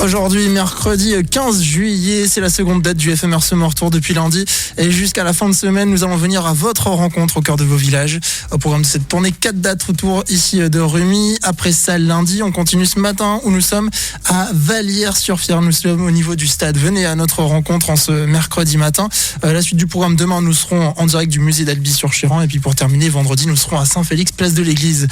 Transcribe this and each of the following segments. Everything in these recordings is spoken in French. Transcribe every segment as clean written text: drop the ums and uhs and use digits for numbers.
Aujourd'hui, mercredi 15 juillet, c'est la seconde date du FMR Summer Tour depuis lundi. Et jusqu'à la fin de semaine, nous allons venir à votre rencontre au cœur de vos villages. Au programme de cette tournée, 4 dates autour ici de Rumi. Après ça, lundi, on continue ce matin où nous sommes à Vallières-sur-Fière. Nous sommes au niveau du stade. Venez à notre rencontre en ce mercredi matin. La suite du programme, demain, nous serons en direct du musée d'Albi-sur-Chéran. Et puis pour terminer, vendredi, nous serons à Saint-Félix, place de l'église.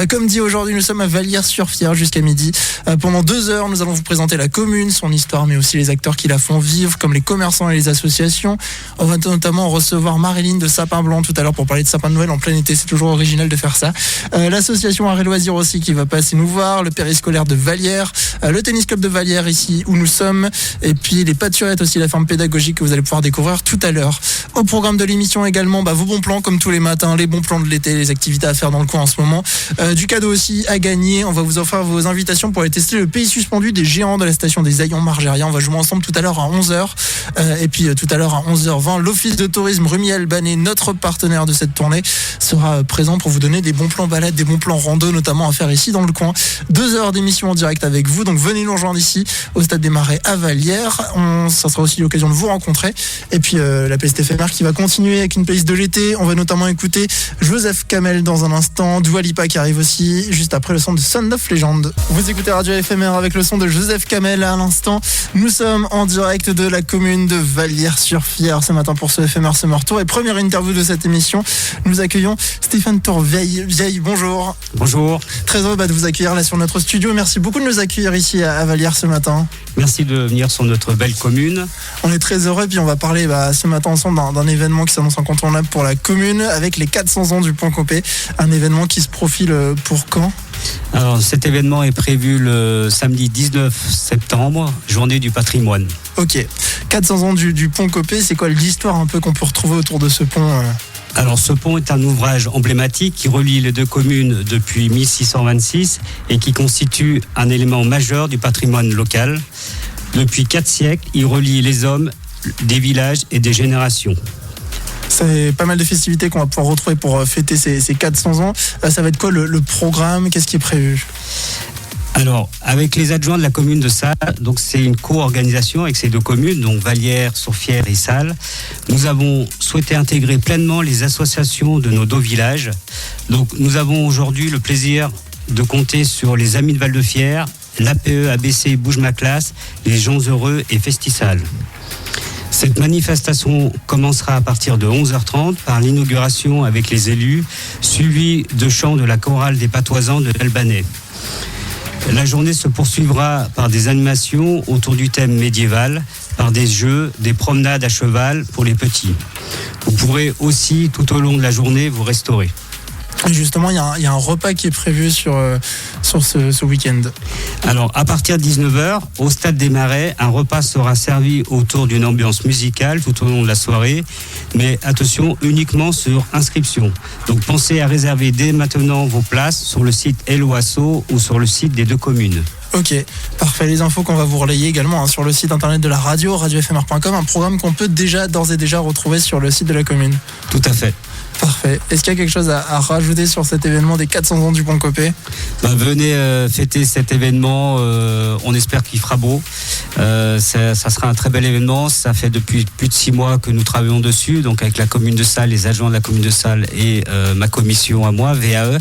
Comme dit aujourd'hui, nous sommes à Vallières-sur-Fière jusqu'à midi. Pendant 2 heures, nous allons vous présenter la commune, son histoire, mais aussi les acteurs qui la font vivre, comme les commerçants et les associations. On va notamment recevoir Marilyn de Sapin Blanc tout à l'heure pour parler de sapin de Noël en plein été. C'est toujours original de faire ça. L'association Arrêt Loisirs aussi qui va passer nous voir, le périscolaire de Vallières, le tennis club de Vallières ici où nous sommes, et puis les pâturettes aussi, la ferme pédagogique que vous allez pouvoir découvrir tout à l'heure. Au programme de l'émission également, vos bons plans comme tous les matins, les bons plans de l'été, les activités à faire dans le coin en ce moment. Du cadeau aussi à gagner. On va vous offrir vos invitations pour aller tester le pays suspendu des géants de la station des Aillons Margéria. On va jouer ensemble tout à l'heure à 11h. Et puis tout à l'heure à 11h20, l'Office de tourisme Rumi-Albanais, notre partenaire de cette tournée, sera présent pour vous donner des bons plans balades, des bons plans rando notamment à faire ici dans le coin. 2 heures d'émission en direct avec vous. Donc venez nous rejoindre ici au Stade des Marais à Vallières. Ça sera aussi l'occasion de vous rencontrer. Et puis la playlist éphémère qui va continuer avec une playlist de l'été. On va notamment écouter Joseph Kamel dans un instant, Dua Lipa qui arrive aussi juste après le son de Son of Legend. Vous écoutez Radio éphémère avec le son de Joseph Kamel à l'instant. Nous sommes en direct de la commune de Vallières-sur-Fière ce matin pour ce éphémère Summer Tour. Et première interview de cette émission, nous accueillons Stéphane Tourvieille. Bonjour. Bonjour. Très heureux de vous accueillir là sur notre studio. Merci beaucoup de nous accueillir ici à Vallières ce matin. Merci de venir sur notre belle commune. On est très heureux, puis on va parler ce matin ensemble d'un événement qui s'annonce incontournable pour la commune avec les 400 ans du Pont Copé. Un événement qui se profile pour quand ? Alors cet événement est prévu le samedi 19 septembre, journée du patrimoine. Ok, 400 ans du Pont Copé, c'est quoi l'histoire un peu qu'on peut retrouver autour de ce pont Alors ce pont est un ouvrage emblématique qui relie les deux communes depuis 1626 et qui constitue un élément majeur du patrimoine local. Depuis 4 siècles, il relie les hommes des villages et des générations. C'est pas mal de festivités qu'on va pouvoir retrouver pour fêter ces 400 ans. Ça va être quoi le programme ? Qu'est-ce qui est prévu ? Alors, avec les adjoints de la commune de Salles, donc c'est une co-organisation avec ces deux communes, donc Vallières, Sourfières et Salles. Nous avons souhaité intégrer pleinement les associations de nos 2 villages. Donc, nous avons aujourd'hui le plaisir de compter sur les Amis de Val-de-Fière, l'APE, ABC, Bouge ma classe, les Gens heureux et Festisal. Cette manifestation commencera à partir de 11h30 par l'inauguration avec les élus, suivie de chants de la chorale des patoisans de l'Albanais. La journée se poursuivra par des animations autour du thème médiéval, par des jeux, des promenades à cheval pour les petits. Vous pourrez aussi, tout au long de la journée, vous restaurer. Et justement, il y a un repas qui est prévu sur ce week-end. Alors, à partir de 19h, au Stade des Marais, un repas sera servi autour d'une ambiance musicale tout au long de la soirée. Mais attention, uniquement sur inscription. Donc, pensez à réserver dès maintenant vos places sur le site Helloasso ou sur le site des 2 communes. Ok, parfait. Les infos qu'on va vous relayer également sur le site internet de la radio, radiofmr.com, un programme qu'on peut d'ores et déjà retrouver sur le site de la commune. Tout à fait. Parfait. Est-ce qu'il y a quelque chose à rajouter sur cet événement des 400 ans du Pont Copé ? Venez fêter cet événement, on espère qu'il fera beau. Ça sera un très bel événement. Ça fait depuis plus de 6 mois que nous travaillons dessus, donc avec la commune de Salles, les agents de la commune de Salles et ma commission à moi, VAE.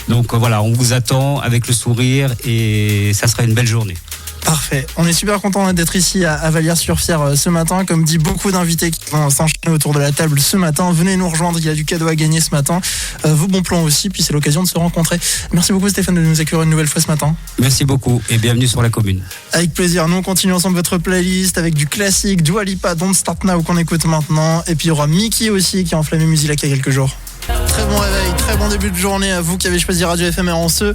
Donc voilà, on vous attend avec le sourire et ça sera une belle journée. Parfait. On est super content d'être ici à Vallières-sur-Fière ce matin. Comme dit, beaucoup d'invités qui vont s'enchaîner autour de la table ce matin. Venez nous rejoindre, il y a du cadeau à gagner ce matin. Vos bons plans aussi, puis c'est l'occasion de se rencontrer. Merci beaucoup Stéphane de nous accueillir une nouvelle fois ce matin. Merci beaucoup et bienvenue sur la commune. Avec plaisir. Nous on continue ensemble votre playlist avec du classique, Dua Lipa, Don't Start Now qu'on écoute maintenant. Et puis il y aura Mickey aussi qui a enflammé Musilac il y a quelques jours. Très bon réveil, très bon début de journée à vous qui avez choisi Radio éphémère en ce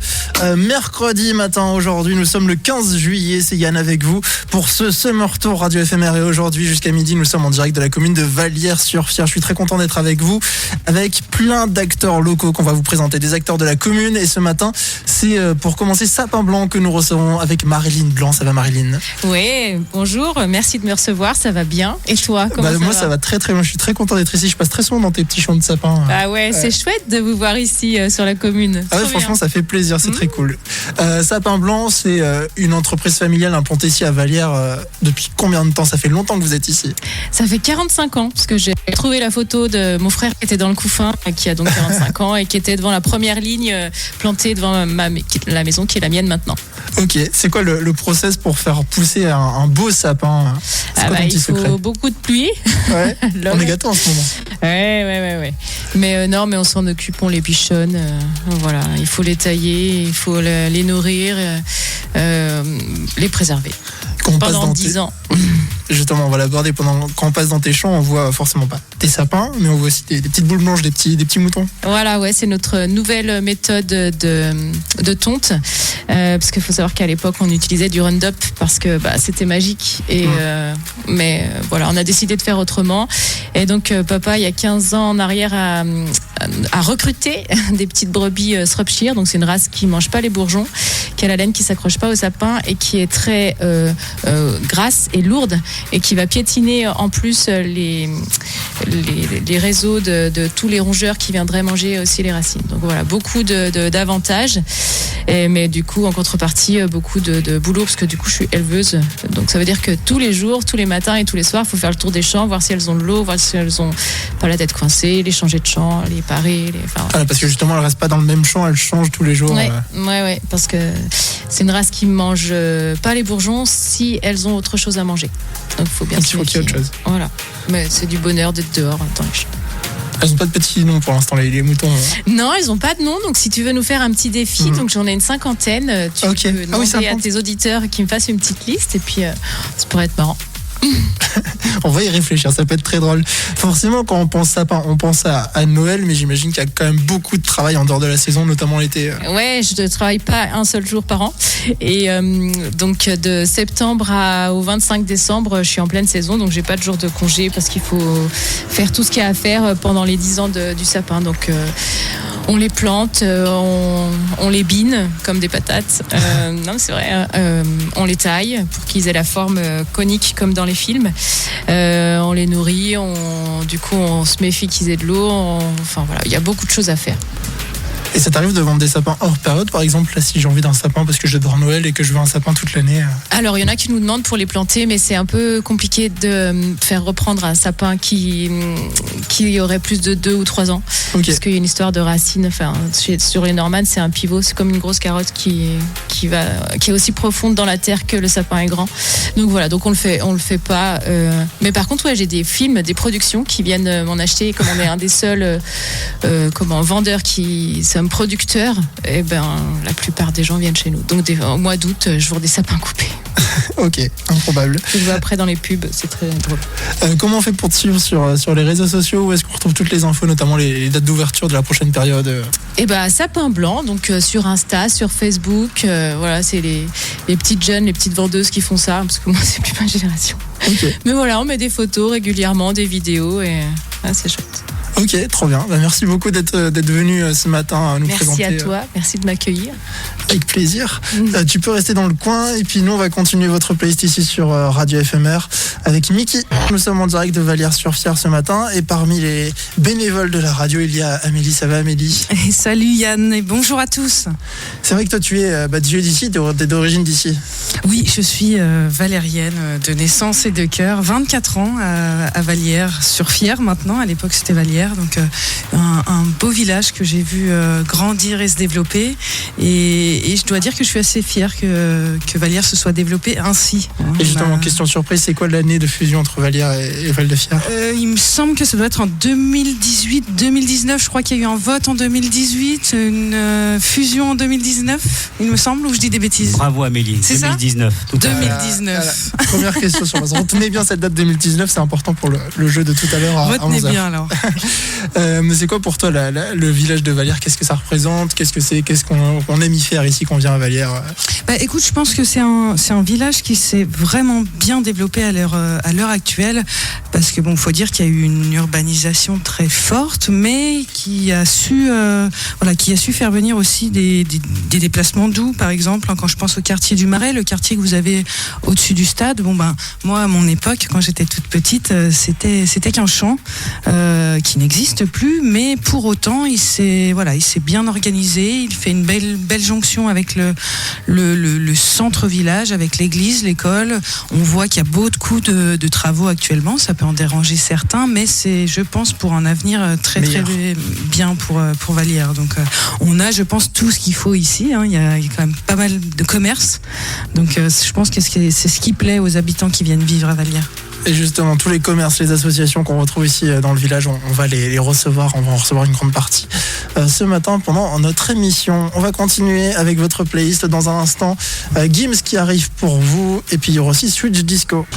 mercredi matin. Aujourd'hui, nous sommes le 15 juillet, c'est Yann avec vous pour ce Summer Tour Radio éphémère. Et aujourd'hui, jusqu'à midi, nous sommes en direct de la commune de Vallières-sur-Fière. Je suis très content d'être avec vous, avec plein d'acteurs locaux qu'on va vous présenter, des acteurs de la commune. Et ce matin, c'est pour commencer Sapin Blanc que nous recevons avec Marilyn Blanc. Ça va Marilyn ? Oui, bonjour, merci de me recevoir, ça va bien. Et toi, comment ça va ? Moi, ça va très très bien, je suis très content d'être ici. Je passe très souvent dans tes petits champs de sapin. Ah ouais, Ouais, c'est chouette de vous voir ici sur la commune. Ah ouais, franchement, ça fait plaisir, c'est très cool. Sapin Blanc, c'est une entreprise familiale implantée ici à Vallières. Depuis combien de temps? Ça fait longtemps que vous êtes ici? Ça fait 45 ans, parce que j'ai trouvé la photo de mon frère qui était dans le couffin, qui a donc 45 ans et qui était devant la première ligne plantée devant la maison qui est la mienne maintenant. Ok, c'est quoi le process pour faire pousser un beau sapin? C'est quoi ton petit secret? Il faut beaucoup de pluie. Ouais, on est gâtés en ce moment. Ouais. Mais non, mais on s'en occupe, on les bichonne. Voilà, il faut les tailler, il faut les nourrir, les préserver. Pendant 10 ans. Justement, on va l'aborder quand on passe dans tes champs, on voit forcément pas des sapins, mais on voit aussi des petites boules blanches, des petits moutons. Voilà, ouais, c'est notre nouvelle méthode de tonte. Parce qu'il faut savoir qu'à l'époque, on utilisait du Roundup parce que c'était magique. Mais voilà, on a décidé de faire autrement. Et donc, papa, il y a 15 ans en arrière, a recruté des petites brebis Shropshire. Donc, c'est une race qui mange pas les bourgeons, qui a la laine qui s'accroche pas au sapin et qui est très grasse et lourde et qui va piétiner en plus les réseaux de tous les rongeurs qui viendraient manger aussi les racines. Donc voilà, beaucoup d'avantages. Mais du coup, en contrepartie, beaucoup de boulot parce que du coup, je suis éleveuse. Donc ça veut dire que tous les jours, tous les matins et tous les soirs, il faut faire le tour des champs, voir si elles ont de l'eau, voir si elles ont pas la tête coincée, les changer de champ, les parer. Parce que justement, elles restent pas dans le même champ, elles changent tous les jours. Ouais, parce que c'est une race qui mange pas les bourgeons si elles ont autre chose à manger. Donc il faut bien qu'il y ait autre chose. Voilà. Mais c'est du bonheur d'être dehors dans les champs. Elles n'ont pas de petits noms pour l'instant, les moutons. Non, elles n'ont pas de nom. Donc, si tu veux nous faire un petit défi, donc j'en ai une 50aine, tu peux demander à tes auditeurs qu'ils me fassent une petite liste et puis ça pourrait être marrant. On va y réfléchir, ça peut être très drôle. Forcément, quand on pense sapin, on pense à Noël, mais j'imagine qu'il y a quand même beaucoup de travail en dehors de la saison, notamment l'été. Ouais, je ne travaille pas un seul jour par an. Et donc, de septembre au 25 décembre, je suis en pleine saison, donc j'ai pas de jour de congé parce qu'il faut faire tout ce qu'il y a à faire pendant les 10 ans du sapin. Donc, on les plante, on les bine comme des patates. Non, c'est vrai. On les taille pour qu'ils aient la forme conique comme dans les films. On les nourrit, du coup on se méfie qu'ils aient de l'eau. Enfin voilà, il y a beaucoup de choses à faire. Et ça t'arrive de vendre des sapins hors période, par exemple, là, si j'ai envie d'un sapin parce que j'adore Noël et que je veux un sapin toute l'année? Alors, il y en a qui nous demandent pour les planter, mais c'est un peu compliqué de faire reprendre un sapin qui aurait plus de 2 ou 3 ans. Okay. Parce qu'il y a une histoire de racines. Enfin, sur les Normannes, c'est un pivot, c'est comme une grosse carotte qui est aussi profonde dans la terre que le sapin est grand. Donc voilà, donc on le fait pas. Mais par contre, ouais, j'ai des films, des productions qui viennent m'en acheter. Comme on est un des seuls vendeurs sommes producteurs, et la plupart des gens viennent chez nous. Donc au mois d'août, je vends des sapins coupés. Ok, improbable. Je le vois après dans les pubs, c'est très drôle. Comment on fait pour te suivre sur les réseaux sociaux? Où est-ce qu'on retrouve toutes les infos, notamment les dates d'ouverture de la prochaine période? Sapin Blanc, donc sur Insta, sur Facebook. Voilà, c'est les petites jeunes, les petites vendeuses qui font ça, parce que moi, c'est plus ma génération. Okay. Mais voilà, on met des photos régulièrement, des vidéos, et c'est chouette. Ok, trop bien. Merci beaucoup d'être venu ce matin nous présenter. Merci à toi, merci de m'accueillir. Avec plaisir. Tu peux rester dans le coin et puis nous on va continuer votre playlist ici sur Radio FMR avec Mickey. Nous sommes en direct de Vallières-sur-Fière ce matin et parmi les bénévoles de la radio il y a Amélie. Ça va Amélie? Et salut Yann et bonjour à tous. C'est vrai que toi tu es d'ici, t'es d'origine d'ici. Oui, je suis valérienne de naissance et de cœur, 24 ans à Vallières-sur-Fière maintenant, à l'époque c'était Vallières. Donc un beau village que j'ai vu grandir et se développer et je dois dire que je suis assez fière que Vallières se soit développée ainsi. Et justement, question surprise, c'est quoi l'année de fusion entre Vallières et Val-de-Fière? Il me semble que ça doit être en 2018-2019, je crois qu'il y a eu un vote en 2018, une fusion en 2019, il me semble, ou je dis des bêtises? Bravo Amélie, c'est 2019. Ça tout 2019. Première question sur ça. Retenez bien cette date 2019, c'est important pour le jeu de tout à l'heure. Retenez bien alors. Mais c'est quoi pour toi le village de Vallières? Qu'est-ce que ça représente? Qu'est-ce que c'est? Qu'est-ce qu'on aime y faire ici quand on vient à Vallières? Écoute, je pense que c'est un village qui s'est vraiment bien développé à l'heure actuelle parce que bon, faut dire qu'il y a eu une urbanisation très forte, mais qui a su faire venir aussi des déplacements doux, par exemple. Quand je pense au quartier du Marais, le quartier que vous avez au-dessus du stade, moi à mon époque, quand j'étais toute petite, c'était qu'un champ qui n'existe plus, mais pour autant il s'est bien organisé. Il fait une belle jonction avec le centre-village, avec l'église, l'école. On voit qu'il y a beaucoup de travaux actuellement, ça peut en déranger certains, mais c'est, je pense, pour un avenir très bien pour Vallières. Donc on a, je pense, tout ce qu'il faut ici, hein. Il y a quand même pas mal de commerce, donc je pense que c'est ce qui plaît aux habitants qui viennent vivre à Vallières. Et justement, tous les commerces, les associations qu'on retrouve ici dans le village, on va les recevoir, on va en recevoir une grande partie ce matin pendant notre émission. On va continuer avec votre playlist dans un instant. Gims qui arrive pour vous, et puis il y aura aussi Switch Disco.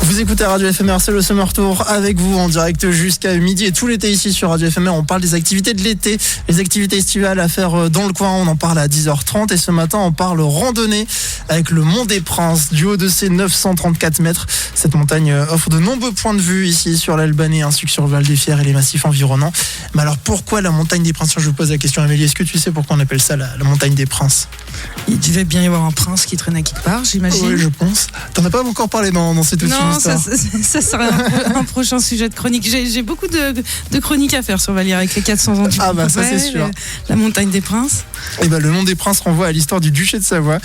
Vous écoutez Radio FMR, c'est le Summer Tour avec vous en direct jusqu'à midi, et tout l'été ici sur Radio FMR. On parle des activités de l'été, les activités estivales à faire dans le coin. On en parle à 10h30, et ce matin on parle randonnée avec le Mont des Princes. Du haut de ses 934 mètres, cette montagne offre de nombreux points de vue ici sur l'Albanais, ainsi que sur le Val-des-Fiers et les massifs environnants. Mais alors pourquoi la montagne des Princes? Je vous pose la question, Amélie, est-ce que tu sais pourquoi on appelle ça la montagne des Princes? Il devait bien y avoir un prince qui traînait quelque part, j'imagine. Oui, je pense. T'en as pas encore parlé dans cette histoire? Non, ça sera un prochain sujet de chronique. J'ai beaucoup de chroniques à faire sur Vallières avec les 400 ans du ça c'est sûr. La montagne des Princes. Et le nom des Princes renvoie à l'histoire du duché de Savoie,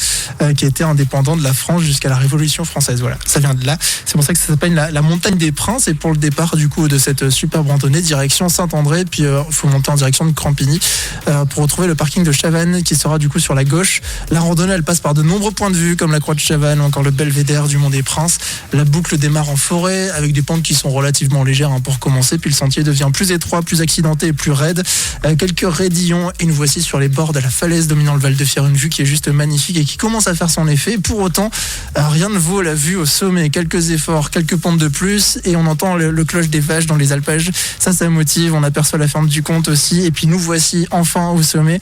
qui a été indépendant de la France jusqu'à la Révolution française. Voilà, ça vient de là. C'est pour ça que ça s'appelle la montagne des Princes. Et pour le départ du coup de cette superbe randonnée, direction Saint-André, puis il faut monter en direction de Crampigny pour retrouver le parking de Chavannes qui sera du coup sur la gauche. La randonnée, elle passe par de nombreux points de vue comme la croix de Chavannes ou encore le belvédère du Mont des Princes. La boucle démarre en forêt avec des pentes qui sont relativement légères pour commencer, puis le sentier devient plus étroit, plus accidenté et plus raide. Quelques raidillons et nous voici sur les bords de la falaise dominant le Val-de-Fiers, une vue qui est juste magnifique et qui commence à faire son effet. Pour autant, rien ne vaut la vue au sommet. Quelques efforts, quelques pentes de plus et on entend le cloche des vaches dans les alpages. Ça motive. On aperçoit la ferme du Comte aussi et puis nous voici enfin au sommet.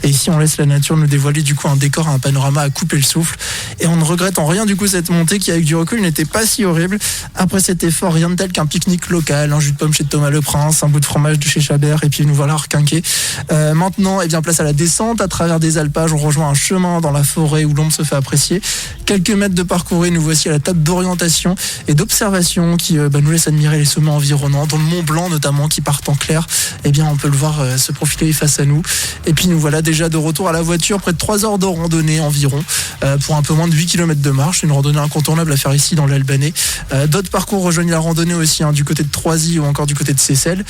Et ici, on laisse la nature nous dévoiler du coup un décor, un panorama à couper le souffle. Et on ne regrette en rien du coup cette montée qui, avec du recul, n'était pas si horrible. Après cet effort, rien de tel qu'un pique-nique local, un jus de pomme chez Thomas Le Prince, un bout de fromage de chez Chabert, et puis nous voilà requinqués. Maintenant, place à la descente. À travers des alpages, on rejoint un chemin dans la forêt où l'ombre se fait apprécier. Quelques mètres de parcours et nous voici à la table d'orientation et d'observation qui nous laisse admirer les sommets environnants, dont le Mont Blanc notamment qui part en clair. On peut le voir se profiler face à nous. Et puis nous voilà déjà de retour à la voiture, près de 3 heures de randonnée environ, pour un peu moins de 8 km de marche. Une randonnée incontournable à faire ici dans l'Albanais. D'autres parcours rejoignent la randonnée aussi, du côté de Troisy ou encore du côté de Seyssel.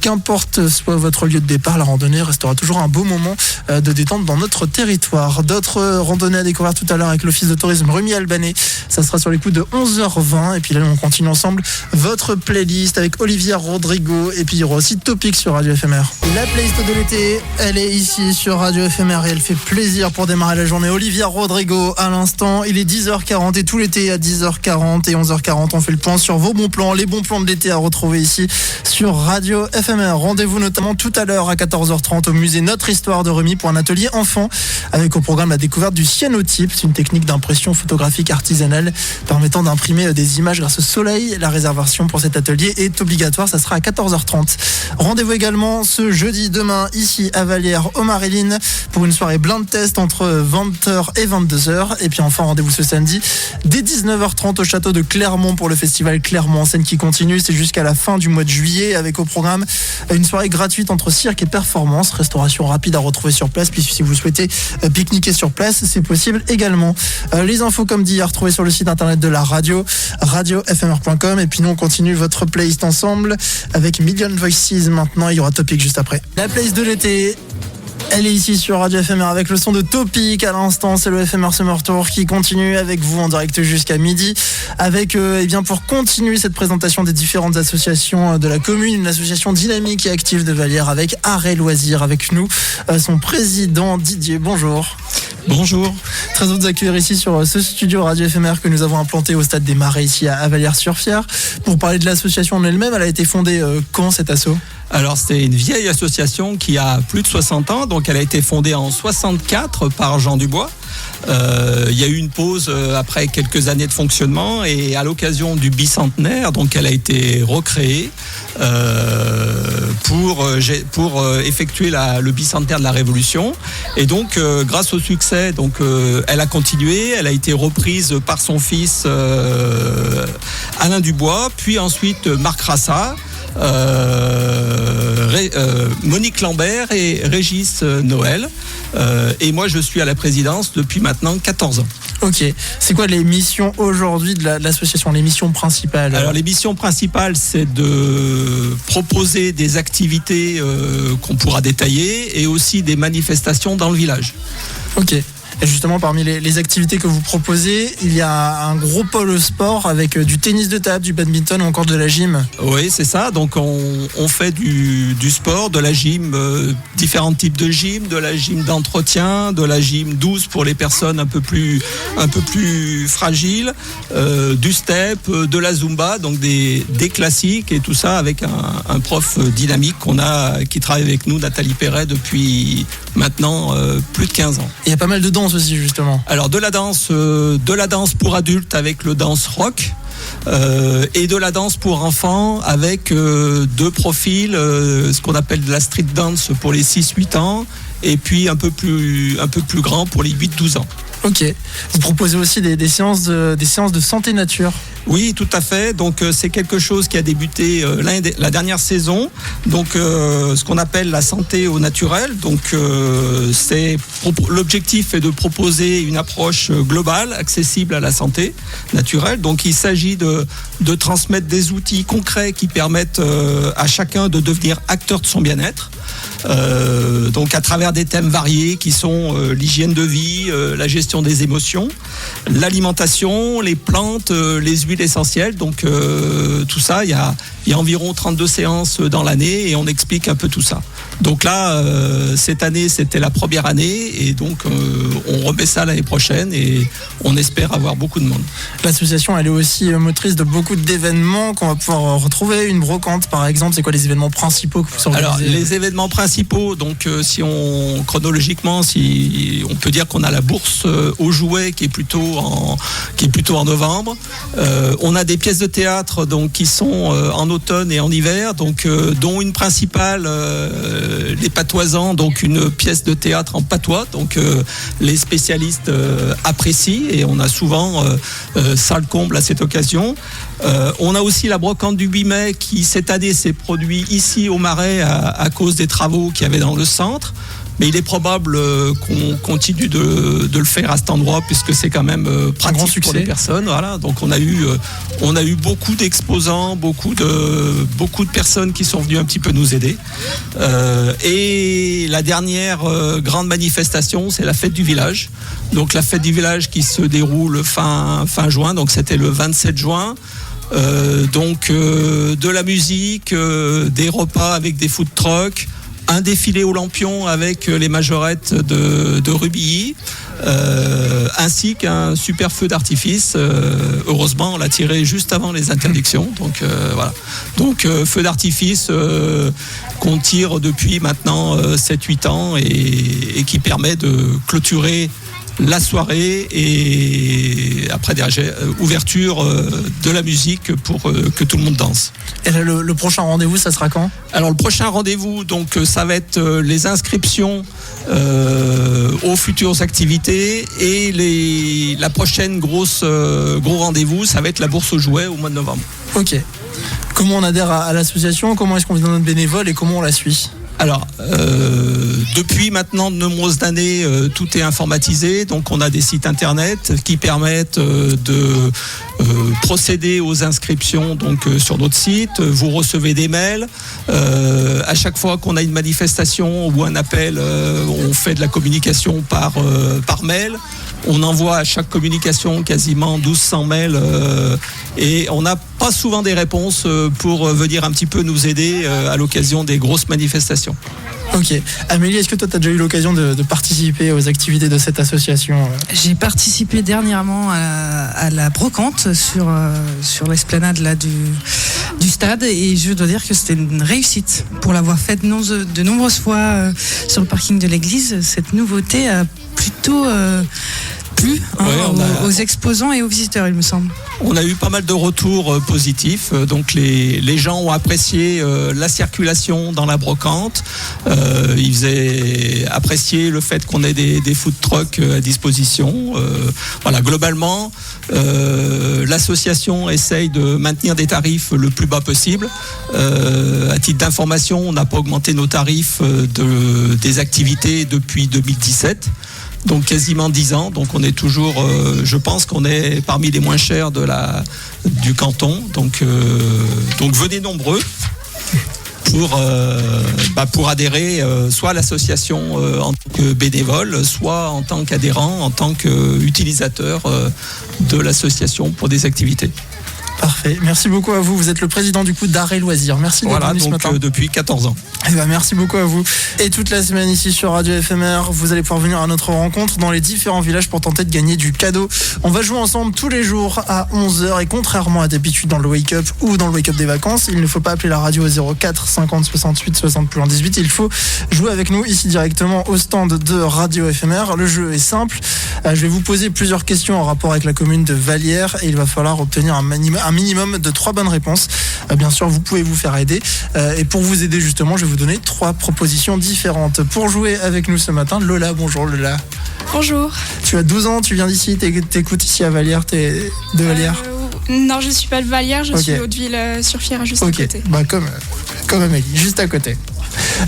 Qu'importe soit votre lieu de départ, la randonnée restera toujours un beau moment de détente dans notre territoire. D'autres randonnées à découvrir tout à l'heure avec l'Office de tourisme Rumi-Albanais. Ça sera sur les coups de 11h20. Et puis là, on continue ensemble votre playlist avec Olivia Rodrigo. Et puis il y aura aussi Topic sur Radio FMR. La playlist de l'été, elle est ici sur Radio FMR et elle fait plaisir pour démarrer la journée. Olivia Rodrigo à l'instant. Il est 10h40 et tout l'été à 10h40 et 11h40, on fait le point sur vos bons plans, les bons plans de l'été à retrouver ici sur Radio FMR. Rendez-vous notamment tout à l'heure à 14h30 au musée Notre Histoire de Rumi pour un atelier enfant avec au programme la découverte du cyanotype. C'est une technique d'impression photographique artisanale permettant d'imprimer des images grâce au soleil. La réservation pour cet atelier est obligatoire, ça sera à 14h30. Rendez-vous également ce jeudi demain ici à Vallières au Marilyn pour une soirée blind test entre 20h et 22h. Et puis enfin rendez-vous ce samedi dès 19h30 au château de Clermont pour le festival Clermont en scène qui continue. C'est jusqu'à la fin du mois de juillet avec au programme une soirée gratuite entre cirque et performance, restauration rapide à retrouver sur place. Puis si vous souhaitez pique-niquer sur place, c'est possible également. Les infos comme dit à retrouver sur le site internet de la radio, radiofmr.com. Et puis nous on continue votre playlist ensemble avec Million Voices. Maintenant il y aura Topic juste après. La playlist de l'été, elle est ici sur Radio FMR avec le son de Topic à l'instant. C'est le FMR Summer Tour qui continue avec vous en direct jusqu'à midi avec pour continuer cette présentation des différentes associations de la commune, une association dynamique et active de Vallières avec Arrêt Loisirs avec nous, son président Didier. Bonjour. Bonjour. Très heureux de vous accueillir ici sur ce studio Radio FMR que nous avons implanté au stade des Marais ici à Vallières-sur-Fier. Pour parler de l'association en elle-même, elle a été fondée quand cette asso ? Alors c'est une vieille association qui a plus de 60 ans, donc elle a été fondée en 64 par Jean Dubois. Il y a eu une pause après quelques années de fonctionnement et à l'occasion du bicentenaire, donc elle a été recréée pour effectuer le bicentenaire de la Révolution. Et donc, grâce au succès, donc elle a continué. Elle a été reprise par son fils Alain Dubois, puis ensuite Marc Rassa. Monique Lambert et Régis Noël. Et moi, je suis à la présidence depuis maintenant 14 ans. Ok. C'est quoi les missions aujourd'hui de l'association, les missions principales? Alors, les missions principales, c'est de proposer des activités qu'on pourra détailler et aussi des manifestations dans le village. Ok. Et justement, parmi les activités que vous proposez, il y a un gros pôle sport avec du tennis de table, du badminton ou encore de la gym. Oui, c'est ça. Donc, on fait du sport, de la gym, différents types de gym, de la gym d'entretien, de la gym douce pour les personnes un peu plus fragiles, du step, de la zumba, donc des classiques et tout ça avec un prof dynamique qui travaille avec nous, Nathalie Perret, depuis maintenant plus de 15 ans. Il y a pas mal de danse aussi, justement. Alors de la danse pour adultes avec le dance rock et de la danse pour enfants avec deux profils, ce qu'on appelle de la street dance pour les 6-8 ans et puis un peu plus grand pour les 8-12 ans. Ok. Vous proposez aussi des séances de santé nature. Oui, tout à fait. Donc c'est quelque chose qui a débuté la dernière saison. Donc ce qu'on appelle la santé au naturel. Donc l'objectif est de proposer une approche globale, accessible à la santé naturelle. Donc il s'agit de transmettre des outils concrets qui permettent à chacun de devenir acteur de son bien-être. Donc à travers des thèmes variés qui sont l'hygiène de vie, la gestion des émotions, l'alimentation, les plantes, les huiles essentielles. Donc tout ça, il y a environ 32 séances dans l'année et on explique un peu tout ça. Donc là, cette année, c'était la première année et donc on remet ça l'année prochaine et on espère avoir beaucoup de monde. L'association, elle est aussi motrice de beaucoup d'événements qu'on va pouvoir retrouver. Une brocante, par exemple, c'est quoi les événements principaux que vous organisez? Alors, les événements principaux, donc chronologiquement, on peut dire qu'on a la bourse aux jouets qui est plutôt en novembre. On a des pièces de théâtre donc qui sont en automne et en hiver, donc dont une principale, les patoisans, donc une pièce de théâtre en patois, donc les spécialistes apprécient et on a souvent salle comble à cette occasion. On a aussi la brocante du 8 mai qui cette année s'est produit ici au Marais à cause des travaux qu'il y avait dans le centre. Mais il est probable qu'on continue de le faire à cet endroit puisque c'est quand même pratique pour les personnes. Voilà. Donc on a eu beaucoup d'exposants, beaucoup de personnes qui sont venues un petit peu nous aider. Et la dernière grande manifestation, c'est la fête du village. Donc la fête du village qui se déroule fin juin. Donc c'était le 27 juin. Donc de la musique, des repas avec des food trucks. Un défilé au lampion avec les majorettes de Rubilly, ainsi qu'un super feu d'artifice. Heureusement, on l'a tiré juste avant les interdictions. Donc voilà. Donc feu d'artifice qu'on tire depuis maintenant 7-8 ans et qui permet de clôturer la soirée et après ouverture de la musique pour que tout le monde danse. Et là, le prochain rendez-vous, ça sera quand? Alors le prochain rendez-vous, donc ça va être les inscriptions aux futures activités et la prochaine gros rendez-vous, ça va être la bourse aux jouets au mois de novembre. Ok. Comment on adhère à l'association? Comment est-ce qu'on devient notre bénévole et comment on la suit? Alors, depuis maintenant de nombreuses années, tout est informatisé. Donc, on a des sites internet qui permettent de procéder aux inscriptions donc sur notre site. Vous recevez des mails. À chaque fois qu'on a une manifestation ou un appel, on fait de la communication par mail. On envoie à chaque communication quasiment 1200 mails et on n'a pas souvent des réponses pour venir un petit peu nous aider à l'occasion des grosses manifestations. Ok. Amélie, est-ce que toi, tu as déjà eu l'occasion de participer aux activités de cette association? J'ai participé dernièrement à la brocante sur l'esplanade là du stade, et je dois dire que c'était une réussite pour l'avoir faite de nombreuses fois sur le parking de l'église. Cette nouveauté a plutôt plu aux exposants et aux visiteurs, il me semble. On a eu pas mal de retours positifs. Donc les gens ont apprécié la circulation dans la brocante. Ils ont apprécié le fait qu'on ait des food trucks à disposition. Voilà, globalement, l'association essaye de maintenir des tarifs le plus bas possible. À titre d'information, on n'a pas augmenté nos tarifs des activités depuis 2017. Donc quasiment 10 ans, donc on est toujours, je pense qu'on est parmi les moins chers du canton, donc venez nombreux pour adhérer soit à l'association en tant que bénévole, soit en tant qu'adhérent, en tant qu'utilisateur de l'association pour des activités. Parfait, merci beaucoup à vous. Vous êtes le président du coup d'Arrêt Loisirs. Merci d'être venu ce matin. Depuis 14 ans. Merci beaucoup à vous. Et toute la semaine ici sur Radio FMR, vous allez pouvoir venir à notre rencontre dans les différents villages pour tenter de gagner du cadeau. On va jouer ensemble tous les jours à 11h, et contrairement à d'habitude dans le Wake Up ou dans le Wake Up des vacances, il ne faut pas appeler la radio au 04 50 68 60 plus 18. Il faut jouer avec nous ici directement au stand de Radio FMR. Le jeu est simple. Je vais vous poser plusieurs questions en rapport avec la commune de Vallières et il va falloir obtenir un minimum de 3 bonnes réponses. Bien sûr, vous pouvez vous faire aider. Et pour vous aider justement, je vais vous donner 3 propositions différentes. Pour jouer avec nous ce matin, Lola, bonjour Lola. Bonjour. Tu as 12 ans, tu viens d'ici, t'écoutes ici à Vallières, t'es de Vallières? Non, je suis pas de Vallières, je suis Hauteville-sur-Fière, juste à côté. Comme Amélie, juste à côté.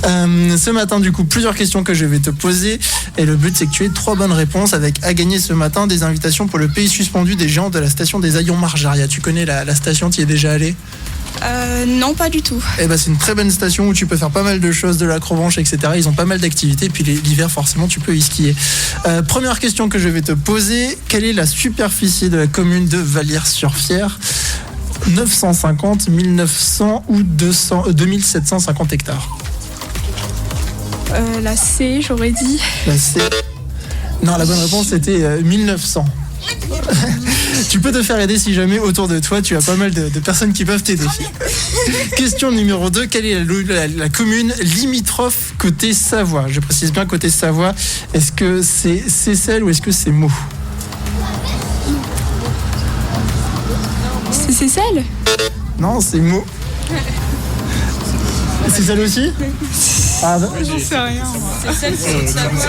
Ce matin, du coup, plusieurs questions que je vais te poser. Et le but, c'est que tu aies 3 bonnes réponses avec à gagner ce matin des invitations pour le pays suspendu des géants de la station des Haillons-Marjaria. Tu connais la station, tu y es déjà allé? Non, pas du tout. Eh ben, c'est une très bonne station où tu peux faire pas mal de choses, de l'acrobranche, etc. Ils ont pas mal d'activités. Et puis l'hiver, forcément, tu peux y skier. Première question que je vais te poser. Quelle est la superficie de la commune de Vallières-sur-Fière? 950, 1900 ou 2750 hectares? La C, j'aurais dit. La C. Non, la bonne réponse c'était 1900. Tu peux te faire aider si jamais autour de toi tu as pas mal de personnes qui peuvent t'aider. Question numéro 2, quelle est la commune limitrophe côté Savoie? Je précise bien côté Savoie. Est-ce que c'est Seyssel ou est-ce que c'est Meaux? C'est Seyssel? Non, c'est Meaux. C'est celle aussi? J'en sais rien.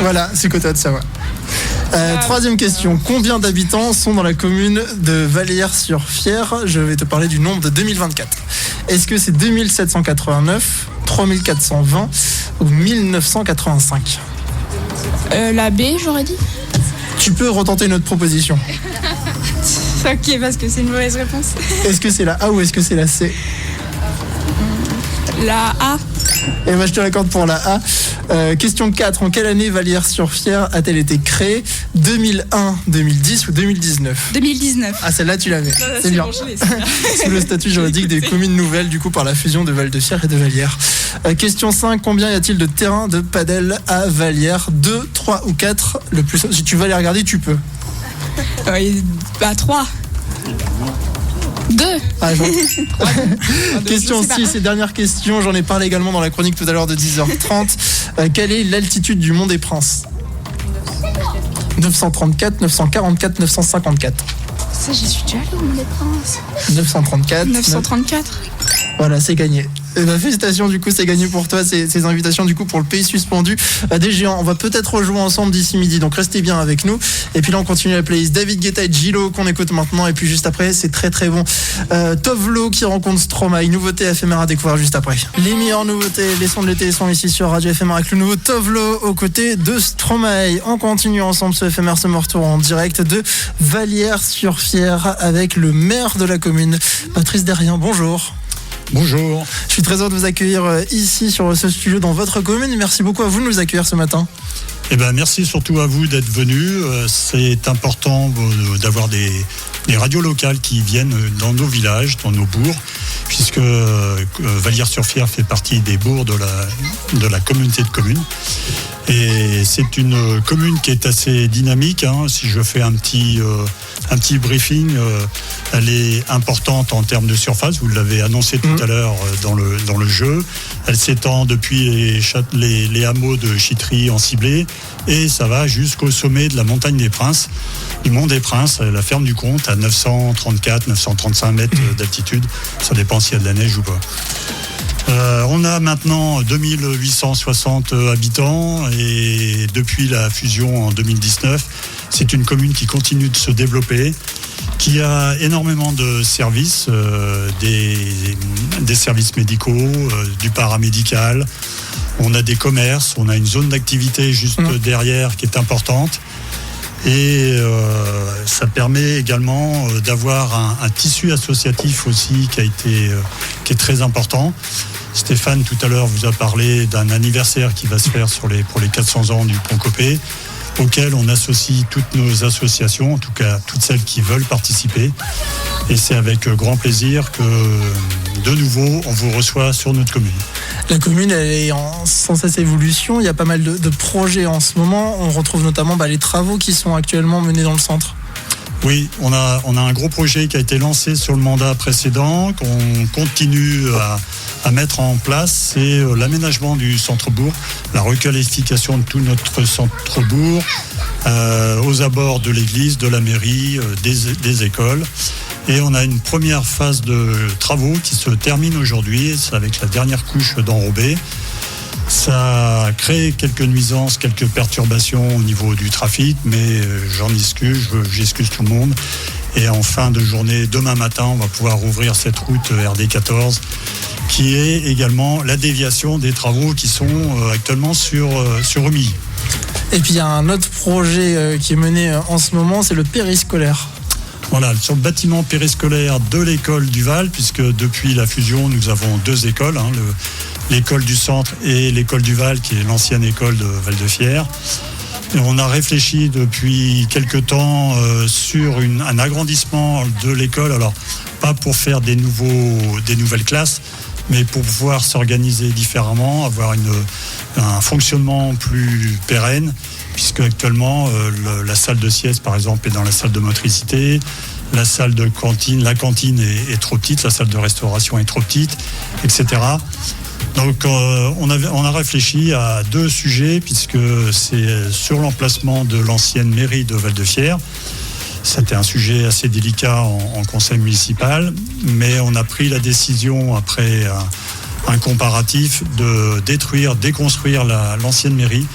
Voilà, c'est côté de Savoie. Troisième question. Combien d'habitants sont dans la commune de Vallières-sur-Fière? Je vais te parler du nombre de 2024. Est-ce que c'est 2789, 3420 ou 1985? La B, j'aurais dit. Tu peux retenter notre proposition. Ok, parce que c'est une mauvaise réponse. Est-ce que c'est la A ou est-ce que c'est la C? La A. Et moi je te l'accorde pour la A. Question 4. En quelle année Vallières-sur-Fière a-t-elle été créée? 2001, 2010 ou 2019? 2019. Ah, celle-là tu l'avais. C'est bien. Sous le statut juridique des communes nouvelles, du coup par la fusion de Val-de-Fière et de Vallières. Question 5. Combien y a-t-il de terrains de padel à Vallières? 2, 3 ou 4? Le plus. Si tu veux les regarder, tu peux. 3. 2. Ah, question 6 et dernière question, j'en ai parlé également dans la chronique tout à l'heure de 10h30. Quelle est l'altitude du Mont des Princes? 934, 944, 954. Ça, j'y suis déjà allé au Mont des Princes. 934. 934. Voilà, c'est gagné. Félicitations, du coup c'est gagné pour toi ces invitations du coup pour le pays suspendu des géants. On va peut-être rejouer ensemble d'ici midi, donc restez bien avec nous. Et puis là on continue la playlist David Guetta et Gilo qu'on écoute maintenant, et puis juste après c'est très très bon Tovlo qui rencontre Stromae, nouveauté éphémère à découvrir juste après. Les meilleures nouveautés, les sons de l'été sont ici sur Radio FMR avec le nouveau Tovlo aux côtés de Stromae. On continue ensemble ce FMR Summer Tour en direct de Vallières-sur-Fière avec le maire de la commune, Patrice Derrien. Bonjour. Bonjour. Je suis très heureux de vous accueillir ici sur ce studio dans votre commune. Merci beaucoup à vous de nous accueillir ce matin. Eh ben, merci surtout à vous d'être venus. C'est important d'avoir des radios locales qui viennent dans nos villages, dans nos bourgs. Puis puisque Vallières-sur-Fière fait partie des bourgs de la communauté de communes. Et c'est une commune qui est assez dynamique. Si je fais un petit briefing, elle est importante en termes de surface. Vous l'avez annoncé tout à l'heure dans le jeu. Elle s'étend depuis les hameaux de Chittery en Ciblé et ça va jusqu'au sommet de la montagne des Princes, du Mont des Princes, la ferme du Comte, à 934-935 mètres d'altitude. Ça dépend s'il y a de la neige ou pas. On a maintenant 2860 habitants et depuis la fusion en 2019, c'est une commune qui continue de se développer, qui a énormément de services, des services médicaux, du paramédical. On a des commerces, on a une zone d'activité juste derrière qui est importante. Et ça permet également d'avoir un tissu associatif aussi qui est très important. Stéphane tout à l'heure vous a parlé d'un anniversaire qui va se faire pour les 400 ans du Pont Copé, auquel on associe toutes nos associations, en tout cas toutes celles qui veulent participer. Et c'est avec grand plaisir que, de nouveau, on vous reçoit sur notre commune. La commune, elle est sans cesse évolution. Il y a pas mal de projets en ce moment. On retrouve notamment les travaux qui sont actuellement menés dans le centre. Oui, on a un gros projet qui a été lancé sur le mandat précédent, qu'on continue à mettre en place. C'est l'aménagement du centre-bourg, la requalification de tout notre centre-bourg, aux abords de l'église, de la mairie, des écoles. Et on a une première phase de travaux qui se termine aujourd'hui, c'est avec la dernière couche d'enrobé. Ça a créé quelques nuisances, quelques perturbations au niveau du trafic, mais j'excuse tout le monde. Et en fin de journée, demain matin, on va pouvoir rouvrir cette route RD14, qui est également la déviation des travaux qui sont actuellement sur Rumilly. Et puis il y a un autre projet qui est mené en ce moment, c'est le périscolaire. Voilà, sur le bâtiment périscolaire de l'école du Val, puisque depuis la fusion, nous avons deux écoles, l'école du centre et l'école du Val, qui est l'ancienne école de Val-de-Fière. Et on a réfléchi depuis quelque temps sur un agrandissement de l'école, alors pas pour faire des nouvelles classes, mais pour pouvoir s'organiser différemment, avoir un fonctionnement plus pérenne, puisque actuellement la salle de sieste par exemple est dans la salle de motricité, la salle de cantine, la cantine est trop petite, la salle de restauration est trop petite, etc. Donc on a réfléchi à deux sujets, puisque c'est sur l'emplacement de l'ancienne mairie de Val-de-Fière. C'était un sujet assez délicat en conseil municipal, mais on a pris la décision après un comparatif de déconstruire l'ancienne mairie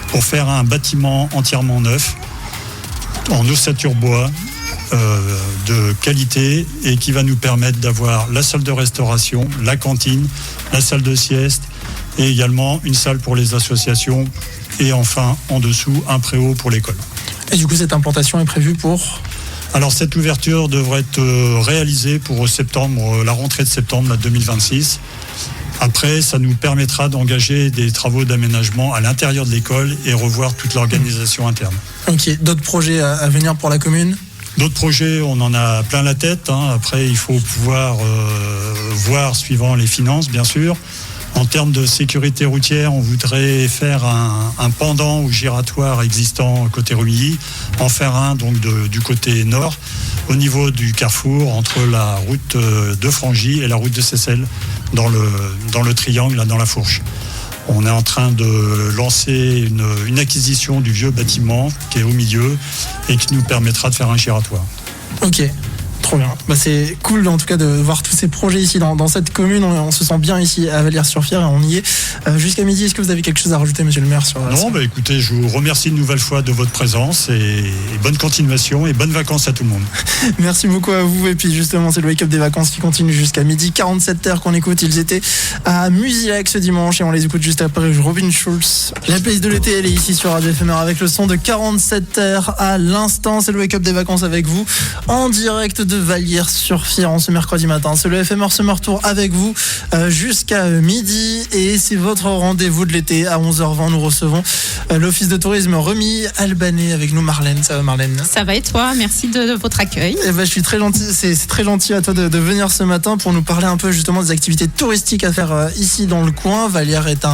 pour faire un bâtiment entièrement neuf, en ossature bois, de qualité, et qui va nous permettre d'avoir la salle de restauration, la cantine, la salle de sieste, et également une salle pour les associations, et enfin en dessous un préau pour l'école. Et du coup cette implantation est prévue pour ? Alors cette ouverture devrait être réalisée pour la rentrée de septembre 2026. Après, ça nous permettra d'engager des travaux d'aménagement à l'intérieur de l'école et revoir toute l'organisation interne. Ok, d'autres projets à venir pour la commune ? D'autres projets, on en a plein la tête. Après, il faut pouvoir voir suivant les finances, bien sûr. En termes de sécurité routière, on voudrait faire un pendant au giratoire existant côté Rumilly, en faire un donc du côté nord, au niveau du carrefour entre la route de Frangy et la route de Seyssel, dans le triangle, là, dans la fourche. On est en train de lancer une acquisition du vieux bâtiment qui est au milieu et qui nous permettra de faire un giratoire. Ok. Trop bien. C'est cool en tout cas de voir tous ces projets ici dans cette commune. On se sent bien ici à Vallières-sur-Fière et on y est jusqu'à midi. Est-ce que vous avez quelque chose à rajouter, monsieur le maire, sur Non, écoutez, je vous remercie une nouvelle fois de votre présence et bonne continuation et bonnes vacances à tout le monde. Merci beaucoup à vous. Et puis justement, c'est le Wake Up des vacances qui continue jusqu'à midi. 47 terres qu'on écoute. Ils étaient à Musillac ce dimanche et on les écoute juste après Robin Schulz. La playlist de l'été, elle est ici sur Radio FMR avec le son de 47 terres à l'instant. C'est le Wake Up des vacances avec vous en direct de Vallières-sur-Fière en ce mercredi matin. C'est le FMR Summer Tour avec vous jusqu'à midi et c'est votre rendez-vous de l'été. À 11h20, nous recevons l'Office de tourisme Remy-Albanais avec nous, Marlène. Ça va, Marlène? Ça va et toi? Merci de votre accueil. Je suis très gentil, c'est très gentil à toi de venir ce matin pour nous parler un peu justement des activités touristiques à faire ici dans le coin. Vallières est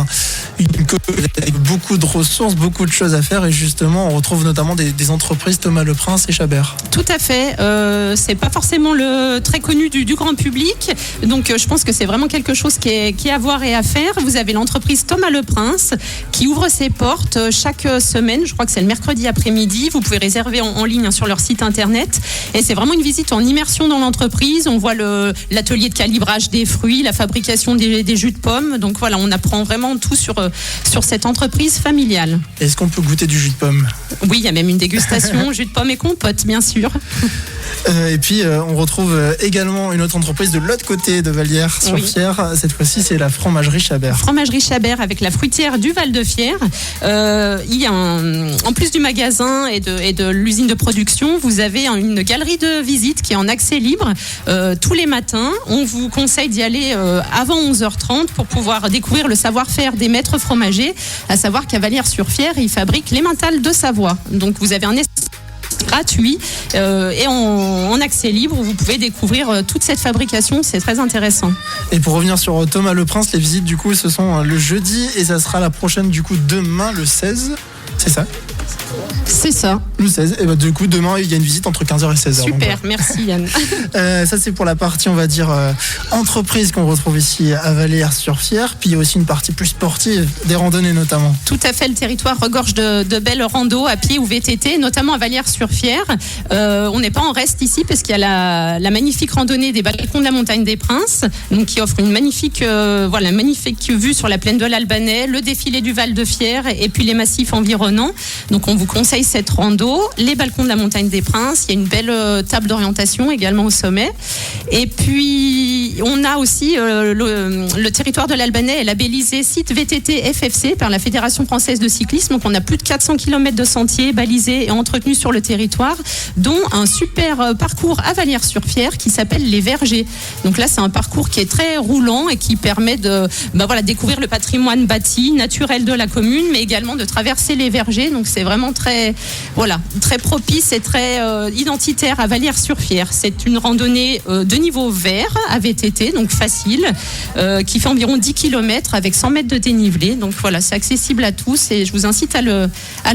une commune avec beaucoup de ressources, beaucoup de choses à faire et justement on retrouve notamment des entreprises Thomas Le Prince et Chabert. Tout à fait, c'est pas forcément très connu du grand public, donc je pense que c'est vraiment quelque chose qui est à voir et à faire. Vous avez l'entreprise Thomas Le Prince qui ouvre ses portes chaque semaine, je crois que c'est le mercredi après-midi. Vous pouvez réserver en ligne sur leur site internet et c'est vraiment une visite en immersion dans l'entreprise. On voit l'atelier de calibrage des fruits, la fabrication des jus de pommes, donc voilà, on apprend vraiment tout sur cette entreprise familiale. Est-ce qu'on peut goûter du jus de pomme? Oui, il y a même une dégustation jus de pommes et compote, bien sûr. Et puis on retrouve également une autre entreprise de l'autre côté de Vallières-sur-Fière. Oui. Cette fois-ci, c'est la fromagerie Chabert. Fromagerie Chabert avec la fruitière du Val-de-Fière. Il y a en plus du magasin et de l'usine de production, vous avez une galerie de visite qui est en accès libre tous les matins. On vous conseille d'y aller avant 11h30 pour pouvoir découvrir le savoir-faire des maîtres fromagers, à savoir qu'à Vallières-sur-Fière, ils fabriquent l'emmental de Savoie. Donc vous avez un gratuit et en accès libre où vous pouvez découvrir toute cette fabrication, c'est très intéressant. Et pour revenir sur Thomas Le Prince, les visites du coup ce sont le jeudi et ça sera la prochaine du coup demain le 16, c'est ça? C'est ça. Le 16. Et bah, du coup, demain, il y a une visite entre 15h et 16h. Super, donc, merci Yann. Ça, c'est pour la partie, on va dire, entreprise qu'on retrouve ici à Vallières-sur-Fière. Puis il y a aussi une partie plus sportive, des randonnées notamment. Tout à fait, le territoire regorge de belles randos à pied ou VTT, notamment à Vallières-sur-Fière. On n'est pas en reste ici parce qu'il y a la magnifique randonnée des balcons de la Montagne des Princes, donc qui offre une magnifique vue sur la plaine de l'Albanais, le défilé du Val-de-Fière et puis les massifs environnants. Donc on vous conseille cette rando, les balcons de la Montagne des Princes, il y a une belle table d'orientation également au sommet. Et puis on a aussi le territoire de l'Albanais est labellisé site VTT FFC par la Fédération française de cyclisme. Donc on a plus de 400 km de sentiers balisés et entretenus sur le territoire, dont un super parcours à Vallières-sur-Fière qui s'appelle les Vergers. Donc là c'est un parcours qui est très roulant et qui permet de découvrir le patrimoine bâti, naturel de la commune, mais également de traverser les vergers. Donc c'est vraiment très propice et très identitaire à Vallières-sur-Fière. C'est une randonnée de niveau vert à VTT, donc facile, qui fait environ 10 km avec 100 mètres de dénivelé. Donc voilà, c'est accessible à tous et je vous incite à le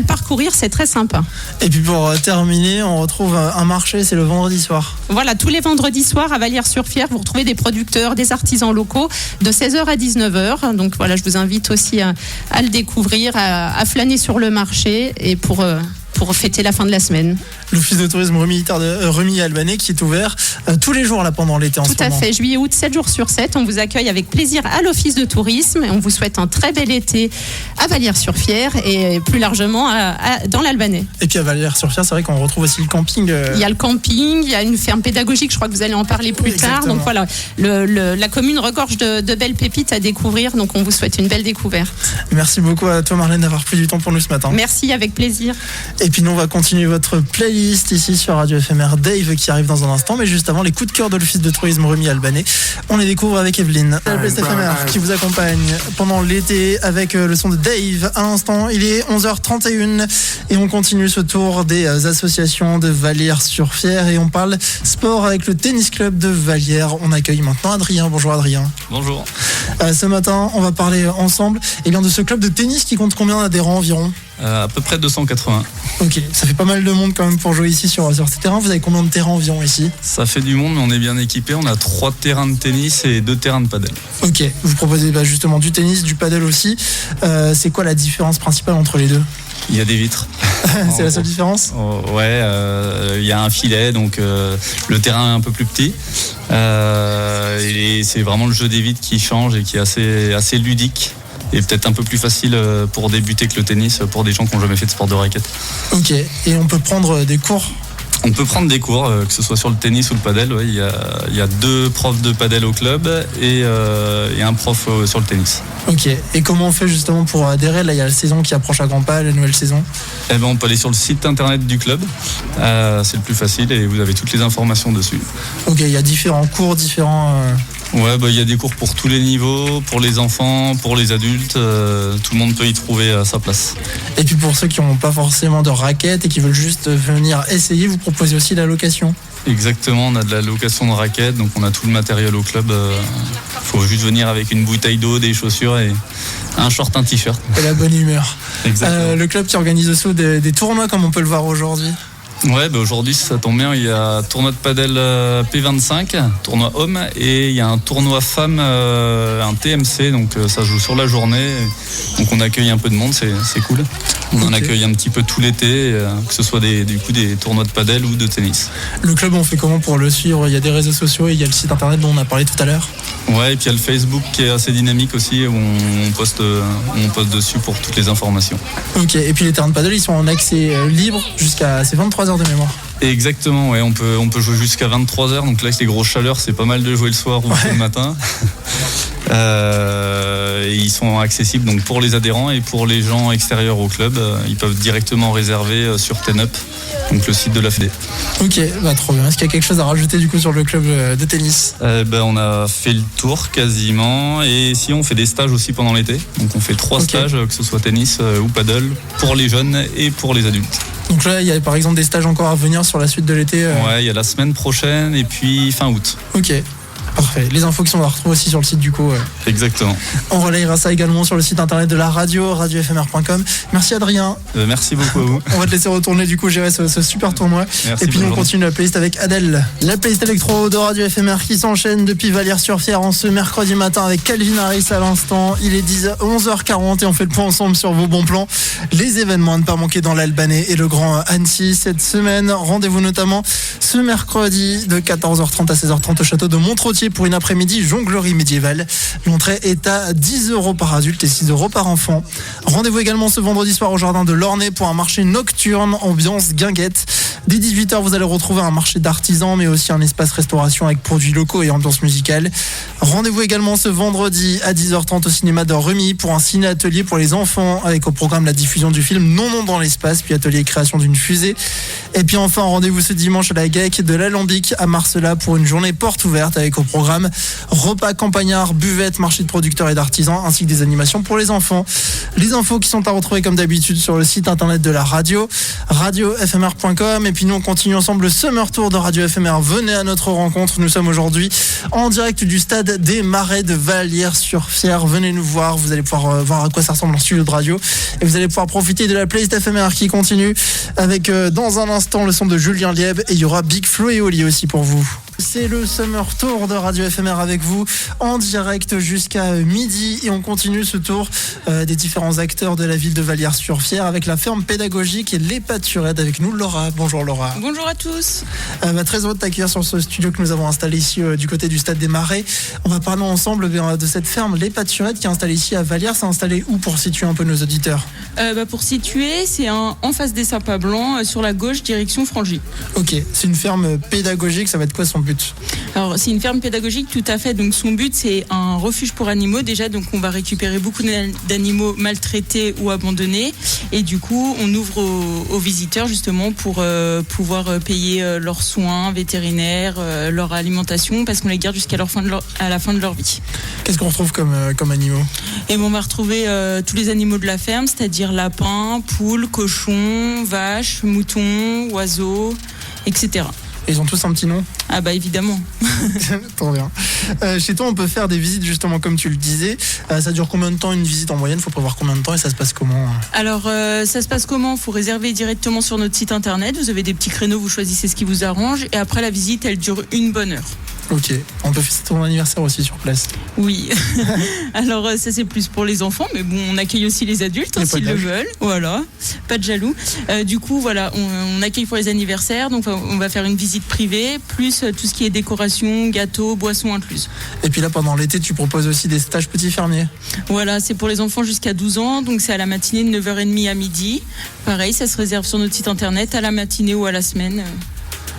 parcourir, c'est très sympa. Et puis pour terminer, on retrouve un marché, c'est le vendredi soir. Voilà, tous les vendredis soirs à Vallières-sur-Fière, vous retrouvez des producteurs, des artisans locaux de 16h à 19h. Donc voilà, je vous invite aussi à le découvrir, à flâner sur le marché et pour fêter la fin de la semaine. L'Office de tourisme Remy-Albanais qui est ouvert tous les jours là pendant l'été en ce moment. Tout à fait, juillet, août, 7 jours sur 7. On vous accueille avec plaisir à l'Office de tourisme et on vous souhaite un très bel été à Vallières-sur-Fière et plus largement dans l'Albanais. Et puis à Vallières-sur-Fière, c'est vrai qu'on retrouve aussi le camping. Il y a le camping, il y a une ferme pédagogique, je crois que vous allez en parler plus tard. Donc voilà, la commune regorge de belles pépites à découvrir, donc on vous souhaite une belle découverte. Merci beaucoup à toi Marlène d'avoir pris du temps pour nous ce matin. Merci, avec plaisir. Et puis nous on va continuer votre playlist ici sur Radio FMR. Dave qui arrive dans un instant, mais juste avant les coups de cœur de l'Office de tourisme Remy-Albanais, on les découvre avec Evelyne. La playlist FMR qui vous accompagne pendant l'été avec le son de Dave. À l'instant, il est 11h31 et on continue ce tour des associations de Vallières-sur-Fière et on parle sport avec le tennis club de Vallières. On accueille maintenant Adrien. Bonjour Adrien. Bonjour. Ce matin, on va parler ensemble de ce club de tennis qui compte combien d'adhérents environ? À peu près 280. Ok, ça fait pas mal de monde quand même pour jouer ici sur ce terrain. Vous avez combien de terrains environ ici? Ça fait du monde, mais on est bien équipé. On a 3 terrains de tennis et 2 terrains de padel. Ok, vous proposez justement du tennis, du padel aussi. C'est quoi la différence principale entre les deux? Il y a des vitres. C'est la seule différence? Ouais, il y a un filet, donc le terrain est un peu plus petit. Et c'est vraiment le jeu des vitres qui change et qui est assez ludique. Et peut-être un peu plus facile pour débuter que le tennis pour des gens qui n'ont jamais fait de sport de raquette. Ok, et on peut prendre des cours On peut prendre des cours, que ce soit sur le tennis ou le padel. Ouais. Il y a 2 profs de padel au club et un prof sur le tennis. Ok, et comment on fait justement pour adhérer? Là, il y a la saison qui approche à grands pas, la nouvelle saison. Eh ben, on peut aller sur le site internet du club, c'est le plus facile et vous avez toutes les informations dessus. Ok, il y a différents cours, Ouais, il y a des cours pour tous les niveaux, pour les enfants, pour les adultes, tout le monde peut y trouver sa place. Et puis pour ceux qui n'ont pas forcément de raquettes et qui veulent juste venir essayer, vous proposez aussi la location? Exactement, on a de la location de raquettes, donc on a tout le matériel au club. Faut juste venir avec une bouteille d'eau, des chaussures et un short, un t-shirt. Et la bonne humeur. Exactement. Le club qui organise aussi des tournois comme on peut le voir aujourd'hui. Ouais, aujourd'hui ça tombe bien, il y a un tournoi de padel P25, tournoi homme, et il y a un tournoi femme, un TMC, donc ça joue sur la journée, donc on accueille un peu de monde, c'est cool. On en accueille un petit peu tout l'été, que ce soit des tournois de padel ou de tennis. Le club, on fait comment pour le suivre? Il y a des réseaux sociaux et il y a le site internet dont on a parlé tout à l'heure. Ouais, et puis il y a le Facebook qui est assez dynamique aussi, où on poste dessus pour toutes les informations. Ok, et puis les terrains de padel, ils sont en accès libre jusqu'à ces 23 heures de mémoire. Exactement, ouais, on peut jouer jusqu'à 23h, donc là avec les grosses chaleurs, c'est pas mal de jouer le soir ou le matin. Et ils sont accessibles donc pour les adhérents et pour les gens extérieurs au club. Ils peuvent directement réserver sur TenUp, donc le site de la Fédé. Ok, trop bien. Est-ce qu'il y a quelque chose à rajouter du coup sur le club de tennis? On a fait le tour quasiment, et si on fait des stages aussi pendant l'été. Donc on fait 3 stages, que ce soit tennis ou paddle, pour les jeunes et pour les adultes. Donc là, il y a par exemple des stages encore à venir sur la suite de l'été. Ouais, il y a la semaine prochaine et puis fin août. Ok. Parfait. Les infos qui sont à retrouver aussi sur le site du coup. Exactement. On relayera ça également sur le site internet de la radio, radiofmr.com. Merci Adrien. Merci beaucoup à vous. On va te laisser retourner du coup gérer ce super tournoi. Merci, et puis on continue la playlist avec Adèle. La playlist électro de Radio FMR qui s'enchaîne depuis Vallières-sur-Fière en ce mercredi matin avec Calvin Harris à l'instant. Il est 11h40 et on fait le point ensemble sur vos bons plans. Les événements à ne pas manquer dans l'Albanais et le Grand Annecy cette semaine. Rendez-vous notamment ce mercredi de 14h30 à 16h30 au château de Montretier pour une après-midi jonglerie médiévale. L'entrée est à 10 € par adulte et 6 € par enfant. Rendez-vous également ce vendredi soir au jardin de l'Ornay pour un marché nocturne ambiance guinguette. Dès 18h, vous allez retrouver un marché d'artisans mais aussi un espace restauration avec produits locaux et ambiance musicale. Rendez-vous également ce vendredi à 10h30 au cinéma de Remy pour un ciné-atelier pour les enfants avec au programme la diffusion du film Non dans l'espace, puis atelier création d'une fusée. Et puis enfin, rendez-vous ce dimanche à la GAEC de l'Alambic à Marcella pour une journée porte ouverte avec au programme repas campagnard, buvette, marché de producteurs et d'artisans ainsi que des animations pour les enfants. Les infos qui sont à retrouver comme d'habitude sur le site internet de la radio, radiofmr.com. Et puis nous on continue ensemble le Summer Tour de Radio FMR. Venez à notre rencontre, nous sommes aujourd'hui en direct du stade des Marais de Vallières-sur-Fière. Venez nous voir, vous allez pouvoir voir à quoi ça ressemble en studio de radio et vous allez pouvoir profiter de la playlist FMR qui continue avec dans un instant le son de Julien Lieb et il y aura Big Flo et Oli aussi pour vous. C'est le Summer Tour de Radio FMR avec vous en direct jusqu'à midi et on continue ce tour des différents acteurs de la ville de Vallières-sur-Fière avec la ferme pédagogique et les pâturettes avec nous Laura. Bonjour Laura. Bonjour à tous. Très heureux de t'accueillir sur ce studio que nous avons installé ici du côté du stade des Marais. On va parler ensemble de cette ferme Les Pâturettes qui est installée ici à Vallières. C'est installé où pour situer un peu nos auditeurs? Pour situer, c'est en face des sapins blancs sur la gauche direction Frangy. Ok, c'est une ferme pédagogique, ça va être quoi son but? Alors c'est une ferme pédagogique tout à fait, donc son but c'est un refuge pour animaux déjà, donc on va récupérer beaucoup d'animaux maltraités ou abandonnés et du coup on ouvre aux visiteurs justement pour pouvoir payer leurs soins vétérinaires, leur alimentation parce qu'on les garde jusqu'à la fin de leur vie. Qu'est-ce qu'on retrouve comme animaux? Et on va retrouver tous les animaux de la ferme, c'est-à-dire lapins, poules, cochons, vaches, moutons, oiseaux, etc. Ils ont tous un petit nom? Ah bah évidemment. Trop bien. Chez toi, on peut faire des visites justement comme tu le disais. Ça dure combien de temps une visite en moyenne? Faut prévoir combien de temps et ça se passe comment? Alors ça se passe comment? Faut réserver directement sur notre site internet. Vous avez des petits créneaux, vous choisissez ce qui vous arrange et après la visite, elle dure une bonne heure. Ok, on peut fêter ton anniversaire aussi sur place. Oui, alors ça c'est plus pour les enfants, mais bon, on accueille aussi les adultes s'ils le veulent. Voilà, pas de jaloux. Du coup, voilà, on accueille pour les anniversaires, donc on va faire une visite privée, plus tout ce qui est décoration, gâteaux, boissons incluses. Et puis là, pendant l'été, tu proposes aussi des stages petits fermiers? Voilà, c'est pour les enfants jusqu'à 12 ans, donc c'est à la matinée de 9h30 à midi. Pareil, ça se réserve sur notre site internet, à la matinée ou à la semaine.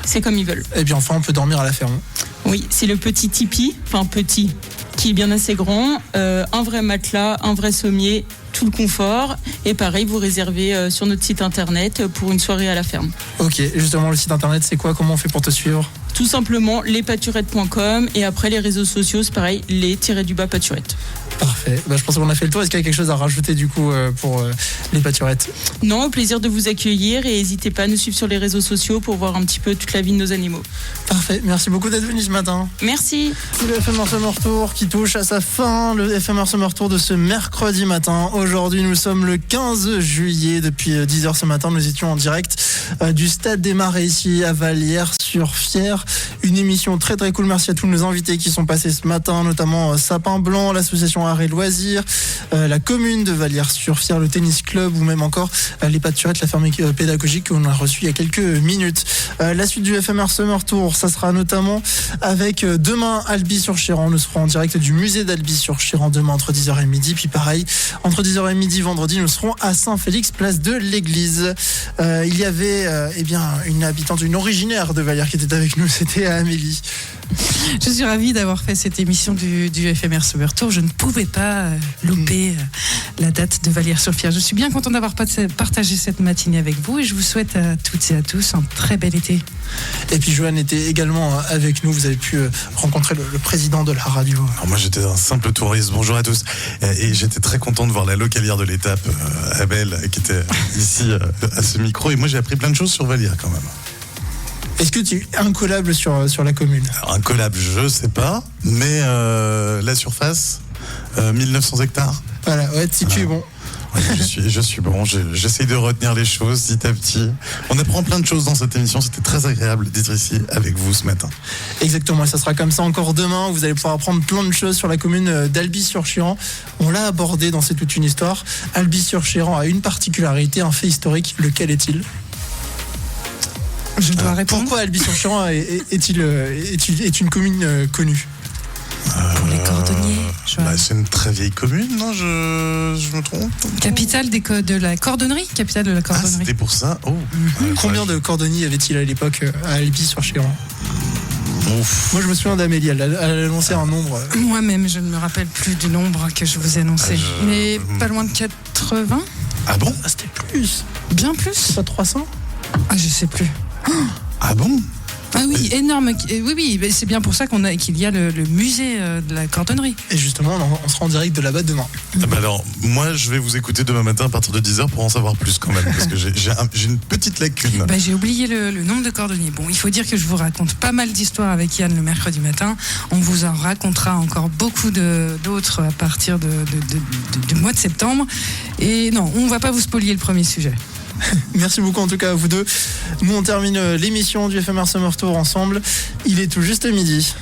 c'est comme ils veulent. Et bien enfin, on peut dormir à la ferme. Oui, c'est le petit tipi, enfin petit, qui est bien assez grand, un vrai matelas, un vrai sommier, tout le confort. Et pareil, vous réservez sur notre site internet pour une soirée à la ferme. Ok, justement, le site internet, c'est quoi? Comment on fait pour te suivre? Tout simplement lespâturettes.com et après les réseaux sociaux, c'est pareil, les-pâturettes. Parfait. Je pense qu'on a fait le tour. Est-ce qu'il y a quelque chose à rajouter du coup pour les pâturettes? Non, au plaisir de vous accueillir et n'hésitez pas à nous suivre sur les réseaux sociaux pour voir un petit peu toute la vie de nos animaux. Parfait. Merci beaucoup d'être venu ce matin. Merci. C'est le FMR Summer Tour qui touche à sa fin. Le FMR Summer Tour de ce mercredi matin. Aujourd'hui, nous sommes le 15 juillet. Depuis 10h ce matin, nous étions en direct du Stade des Marais ici à Vallières-sur-Fière. Une émission très très cool. Merci à tous nos invités qui sont passés ce matin, notamment Sapin Blanc, l'association Arts et Loisirs, la commune de Vallières-sur-Fière, le tennis club ou même encore les pâturettes, la ferme pédagogique qu'on a reçue il y a quelques minutes. La suite du FMR Summer Tour, ça sera notamment avec demain Albi-sur-Chéran. Nous serons en direct du musée d'Albi-sur-Chéran demain entre 10h et midi. Puis pareil, entre 10h et midi vendredi, nous serons à Saint-Félix, place de l'église. Il y avait une habitante, une originaire de Vallières qui était avec nous, c'était Amélie. Je suis ravie d'avoir fait cette émission du FMR Summer Tour. Je ne pouvais pas louper la date de Vallières-sur-Fière. Je suis bien contente d'avoir partagé cette matinée avec vous et je vous souhaite à toutes et à tous un très bel été. Et puis Joanne était également avec nous. Vous avez pu rencontrer le président de la radio. Alors moi j'étais un simple touriste. Bonjour à tous. Et j'étais très content de voir la localière de l'étape, Abel, qui était ici à ce micro. Et moi j'ai appris plein de choses sur Vallières quand même. Est-ce que tu es incollable sur la commune? Alors, incollable, je sais pas, mais la surface, 1900 hectares. Voilà, ouais, si tu es bon. Ouais, je suis bon, j'essaye de retenir les choses petit à petit. On apprend plein de choses dans cette émission, c'était très agréable d'être ici avec vous ce matin. Exactement, et ça sera comme ça encore demain. Vous allez pouvoir apprendre plein de choses sur la commune d'Albi-sur-Chéran. On l'a abordé dans C'est toute une histoire. Albi-sur-Chéran a une particularité, un fait historique. Lequel est-il? Je dois répondre. Pourquoi Albi-sur-Chéran est une commune connue? Pour les cordonniers. C'est une très vieille commune, non? Je me trompe? Capitale de la cordonnerie. Capitale de la cordonnerie. Ah, c'était pour ça? Oh. Combien de cordonniers avait-il à l'époque à Albi-sur-Chéran? Moi, je me souviens d'Amélie, elle a annoncé un nombre. Moi-même, je ne me rappelle plus du nombre que je vous ai annoncé. Mais pas loin de 80. Ah bon? C'était plus. Bien plus? Pas 300? Ah, je sais plus. Ah bon? Ah oui, énorme. Oui, c'est bien pour ça qu'il y a le musée de la cordonnerie. Et justement, on sera en direct de là-bas demain. Alors, moi, je vais vous écouter demain matin à partir de 10h pour en savoir plus quand même, parce que j'ai une petite lacune. J'ai oublié le nombre de cordonniers. Bon, il faut dire que je vous raconte pas mal d'histoires avec Yann le mercredi matin. On vous en racontera encore beaucoup d'autres à partir du mois de septembre. Et non, on va pas vous spolier le premier sujet. Merci beaucoup en tout cas à vous deux. Nous on termine l'émission du FMR Summer Tour ensemble. Il est tout juste midi.